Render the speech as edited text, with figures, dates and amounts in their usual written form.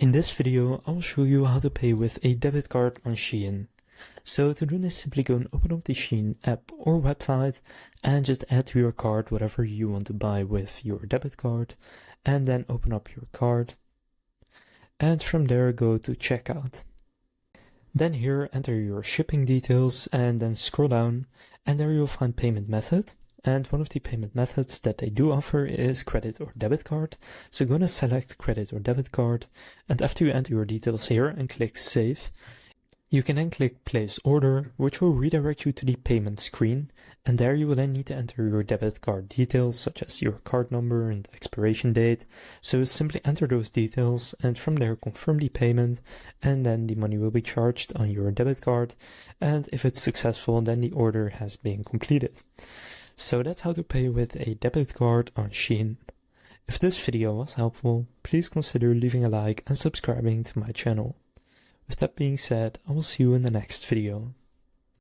In this video, I will show you how to pay with a debit card on SHEIN. So to do this, simply go and open up the SHEIN app or website and just add to your card whatever you want to buy with your debit card, and then open up your card. And from there, go to checkout. Then here, enter your shipping details and then scroll down, and there you'll find payment method. And one of the payment methods that they do offer is credit or debit card. So go and select credit or debit card, and after you enter your details here and click save, you can then click place order, which will redirect you to the payment screen, and there you will then need to enter your debit card details such as your card number and expiration date. So simply enter those details and from there confirm the payment, and then the money will be charged on your debit card, and if it's successful then the order has been completed. So that's how to pay with a debit card on SHEIN. If this video was helpful, please consider leaving a like and subscribing to my channel. With that being said, I will see you in the next video.